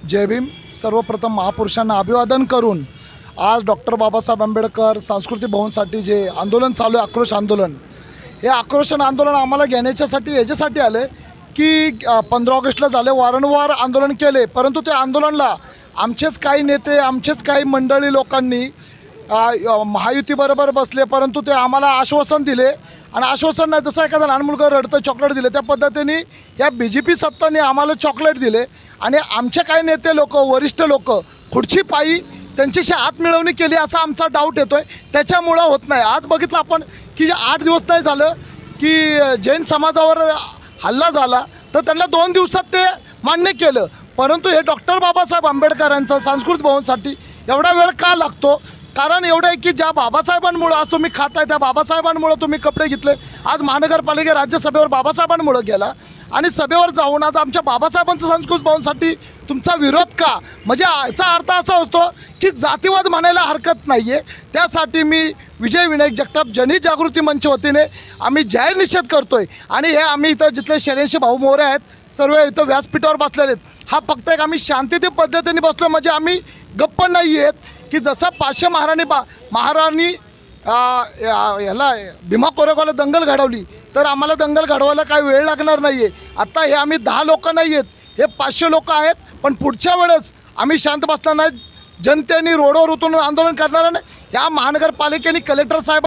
जय भीम। सर्वप्रथम महापुरुषांना अभिवादन करून आज डॉक्टर बाबासाहेब आंबेडकर सांस्कृतिक भवनसाठी जे आंदोलन चालू आहे, आक्रोश आंदोलन, हे आक्रोश आंदोलन आम्हाला घेण्याच्यासाठी याच्यासाठी आलं की 15 ऑगस्टला झाले, वारंवार आंदोलन केले, परंतु त्या आंदोलनाला आमचेच काही नेते, आमचेच काही मंडळी लोकांनी महायुतीबरोबर बसले, परंतु ते आम्हाला आश्वासन दिले आणि आश्वासन नाही, जसं एखादा लहान मुलगा रडतं चॉकलेट दिले त्या पद्धतीने या BJP सत्ताने आम्हाला चॉकलेट दिले आणि आमचे काही नेते लोक, वरिष्ठ लोक खुर्ची पायी त्यांच्याशी हातमिळवणी केली असा आमचा डाऊट येतो आहे। त्याच्यामुळं होत नाही। आज बघितलं आपण की 8 दिवस नाही झालं की जैन समाजावर हल्ला झाला, तर त्यांना 2 दिवसात ते मान्य केलं, परंतु हे डॉक्टर बाबासाहेब आंबेडकरांचा सांस्कृतिक भवनसाठी एवढा वेळ का लागतो? कारण एवढं आहे की ज्या बाबासाहेबांमुळं आज तुम्ही खाताय, त्या बाबासाहेबांमुळं तुम्ही कपडे घेतले, आज महानगरपालिका राज्यसभेवर बाबासाहेबांमुळं गेला आणि सभेवर जाऊन आज आमच्या बाबासाहेबांचं सांस्कृतिक भवनसाठी तुमचा विरोध का? म्हणजे याचा अर्थ असा होतो की जातीवाद म्हणायला हरकत नाही आहे। त्यासाठी मी विजय विनायक जगताप जनहित जागृती मंच वतीने आम्ही जाहीर निषेध करतो आहे आणि हे आम्ही इथं जिथले शैलेंशी भाऊ मोरे आहेत सर्व इथं व्यासपीठावर बसलेले आहेत। हा फक्त एक आम्ही शांततेत पद्धतीने बसलो, म्हणजे आम्ही गप्प नाही आहेत की जसं पाचशे महाराणी ह्याला भीमा कोरेगावला दंगल घडवली, तर आम्हाला दंगल घडवायला काही वेळ लागणार नाही आहे। आता हे आम्ही 10 लोक नाही आहेत, हे 500 लोक आहेत, पण पुढच्या वेळेस आम्ही शांत बसणार नाही। जनतेने रोडवर उतरून आंदोलन करणार नाही। या महानगरपालिकेने कलेक्टर साहेब